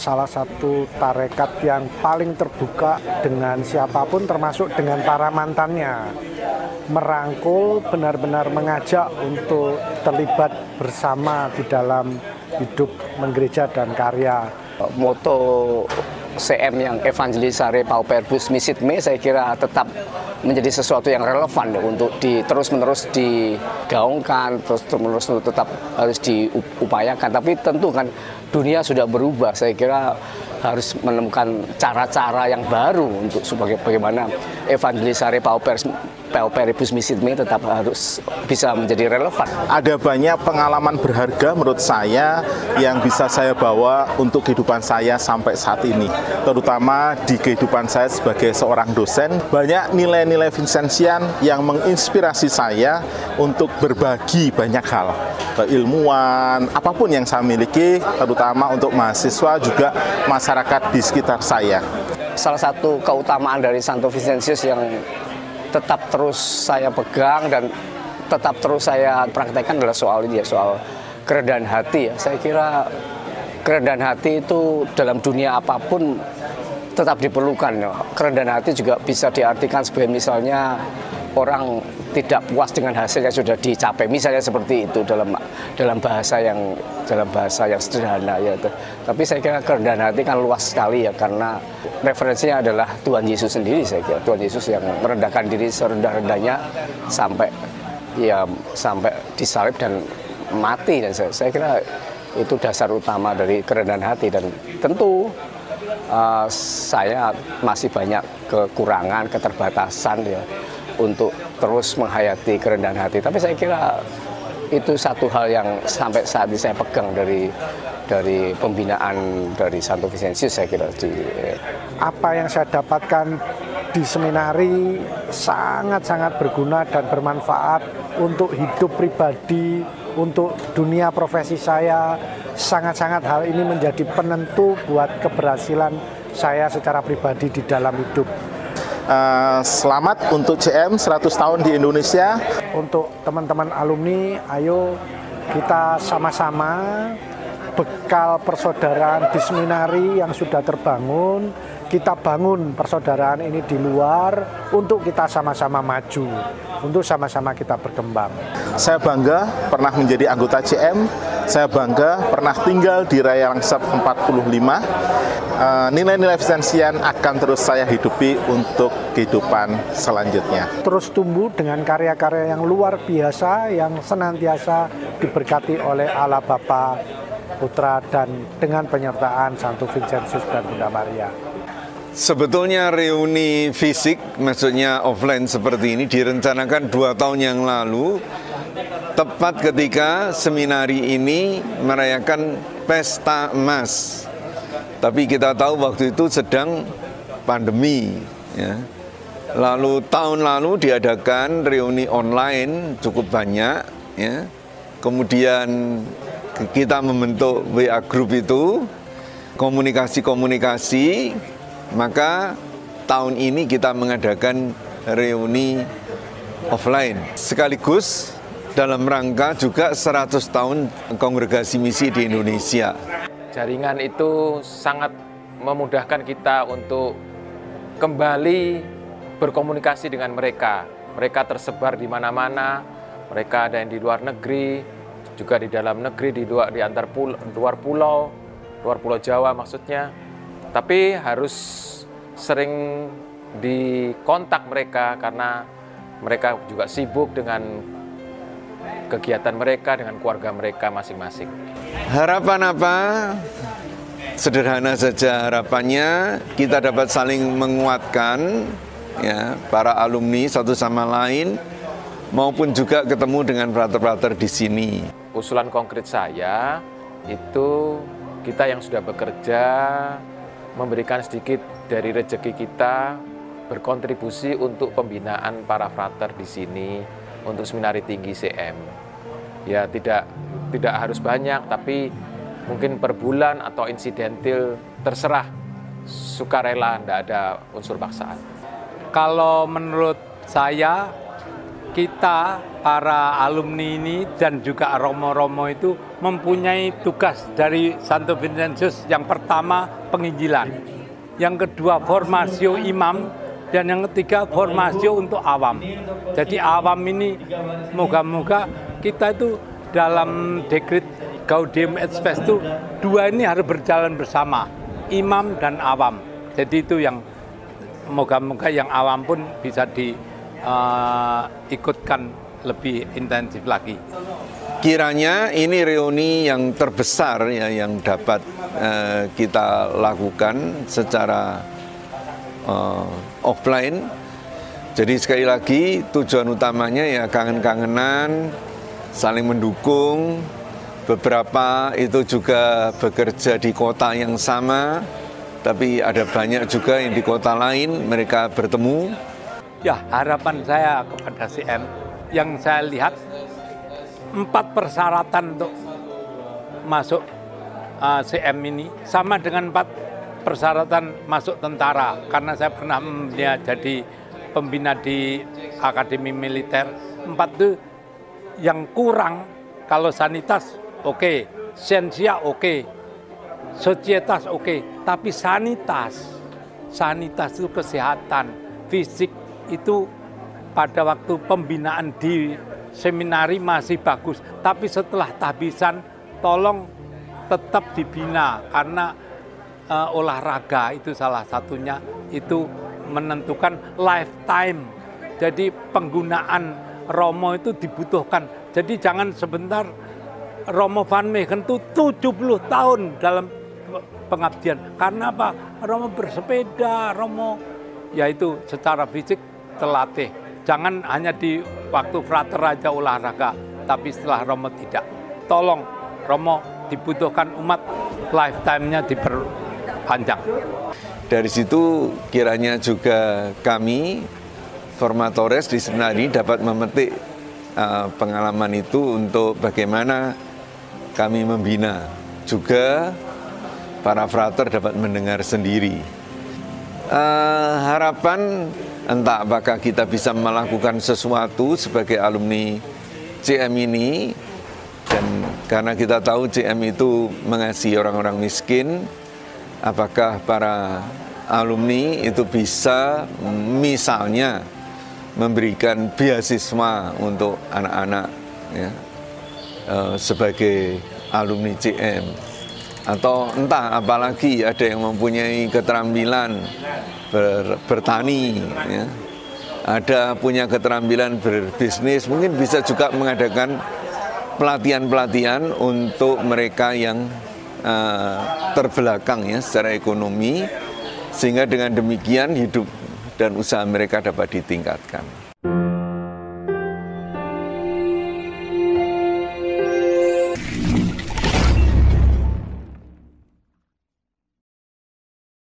salah satu tarekat yang paling terbuka dengan siapapun, termasuk dengan para mantannya. Merangkul, benar-benar mengajak untuk terlibat bersama di dalam hidup menggereja dan karya. Moto CM yang Evangelisare Pauperbus Misit Me saya kira tetap menjadi sesuatu yang relevan untuk terus-menerus digaungkan, terus-menerus tetap harus diupayakan. Tapi tentu kan dunia sudah berubah, saya kira harus menemukan cara-cara yang baru untuk bagaimana Evangelisare Pauperbus Misit Me tetap harus bisa menjadi relevan. Ada banyak pengalaman berharga menurut saya yang bisa saya bawa untuk kehidupan saya sampai saat ini. Terutama di kehidupan saya sebagai seorang dosen, banyak nilai-nilai Vincentian yang menginspirasi saya untuk berbagi banyak hal. Keilmuan, apapun yang saya miliki, terutama untuk mahasiswa juga masyarakat di sekitar saya. Salah satu keutamaan dari Santo Vincentius yang tetap terus saya pegang dan tetap terus saya praktekkan adalah soal ini ya, soal kerendahan hati ya. Saya kira kerendahan hati itu dalam dunia apapun tetap diperlukan ya. Kerendahan hati juga bisa diartikan sebagai misalnya orang tidak puas dengan hasil yang sudah dicapai, misalnya seperti itu dalam bahasa yang sederhana ya. Tapi saya kira kerendahan hati kan luas sekali ya, karena referensinya adalah Tuhan Yesus sendiri. Saya kira Tuhan Yesus yang merendahkan diri serendah-rendahnya sampai disalib dan mati, dan saya kira itu dasar utama dari kerendahan hati. Dan tentu saya masih banyak kekurangan, keterbatasan ya untuk terus menghayati kerendahan hati. Tapi saya kira itu satu hal yang sampai saat ini saya pegang dari pembinaan dari Santo Vincentius. Saya kira apa yang saya dapatkan di seminari sangat-sangat berguna dan bermanfaat untuk hidup pribadi, untuk dunia profesi saya. Sangat-sangat hal ini menjadi penentu buat keberhasilan saya secara pribadi di dalam hidup. Selamat untuk CM 100 tahun di Indonesia. Untuk teman-teman alumni, ayo kita sama-sama bekal persaudaraan di seminari yang sudah terbangun, kita bangun persaudaraan ini di luar untuk kita sama-sama maju, untuk sama-sama kita berkembang. Saya bangga pernah menjadi anggota CM, saya bangga pernah tinggal di Raya Langsat 45. Nilai-nilai Vincentian akan terus saya hidupi untuk kehidupan selanjutnya. Terus tumbuh dengan karya-karya yang luar biasa, yang senantiasa diberkati oleh Allah Bapa, Putra, dan dengan penyertaan Santo Vincentius dan Bunda Maria. Sebetulnya reuni fisik, maksudnya offline seperti ini direncanakan 2 tahun yang lalu, tepat ketika seminari ini merayakan Pesta Emas. Tapi kita tahu waktu itu sedang pandemi ya. Lalu tahun lalu diadakan reuni online cukup banyak ya. Kemudian kita membentuk WA group itu, komunikasi, maka tahun ini kita mengadakan reuni offline. Sekaligus dalam rangka juga 100 tahun Kongregasi Misi di Indonesia. Jaringan itu sangat memudahkan kita untuk kembali berkomunikasi dengan mereka. Mereka tersebar di mana-mana, mereka ada yang di luar negeri, juga di dalam negeri, di antar luar pulau Jawa maksudnya. Tapi harus sering dikontak mereka karena mereka juga sibuk dengan kegiatan mereka, dengan keluarga mereka masing-masing. Harapan apa? Sederhana saja harapannya, kita dapat saling menguatkan ya, para alumni satu sama lain, maupun juga ketemu dengan frater-frater di sini. Usulan konkret saya itu kita yang sudah bekerja memberikan sedikit dari rezeki kita, berkontribusi untuk pembinaan para frater di sini untuk Seminari Tinggi CM. Ya tidak harus banyak, tapi mungkin per bulan atau insidentil, terserah, sukarela, tidak ada unsur paksaan. Kalau menurut saya kita para alumni ini dan juga romo-romo itu mempunyai tugas dari Santo Vincentius. Yang pertama penginjilan, yang kedua formasio imam, dan yang ketiga formasio untuk awam. Jadi awam ini moga-moga kita itu dalam dekret Gaudium et Spes itu dua ini harus berjalan bersama, imam dan awam. Jadi itu yang moga-moga yang awam pun bisa diikutkan lebih intensif lagi. Kiranya ini reuni yang terbesar ya yang dapat kita lakukan secara offline. Jadi sekali lagi tujuan utamanya ya kangen-kangenan, saling mendukung. Beberapa itu juga bekerja di kota yang sama, tapi ada banyak juga yang di kota lain mereka bertemu. Ya, harapan saya kepada CM yang saya lihat 4 persyaratan untuk masuk CM ini sama dengan 4 persyaratan masuk tentara, karena saya pernah jadi pembina di Akademi Militer. 4 itu yang kurang, kalau sanitas oke, sensia oke, sosietas oke, tapi sanitas itu kesehatan, fisik itu pada waktu pembinaan di seminari masih bagus, tapi setelah tahbisan tolong tetap dibina, karena olahraga itu salah satunya itu menentukan lifetime. Jadi penggunaan romo itu dibutuhkan. Jadi jangan sebentar. Romo Van Meegen itu 70 tahun dalam pengabdian. Karena apa? Romo bersepeda, Romo yaitu secara fisik terlatih. Jangan hanya di waktu frater aja olahraga, tapi setelah Romo tidak. Tolong Romo dibutuhkan umat, lifetime-nya diperpanjang. Dari situ kiranya juga kami, formatores di seminari dapat memetik pengalaman itu untuk bagaimana kami membina. Juga para frater dapat mendengar sendiri. Harapan entah apakah kita bisa melakukan sesuatu sebagai alumni CM ini, dan karena kita tahu CM itu mengasihi orang-orang miskin, apakah para alumni itu bisa misalnya memberikan beasiswa untuk anak-anak ya, sebagai alumni CM, atau entah apalagi ada yang mempunyai keterampilan bertani ya, ada punya keterampilan berbisnis, mungkin bisa juga mengadakan pelatihan-pelatihan untuk mereka yang terbelakang ya secara ekonomi, sehingga dengan demikian hidup dan usaha mereka dapat ditingkatkan.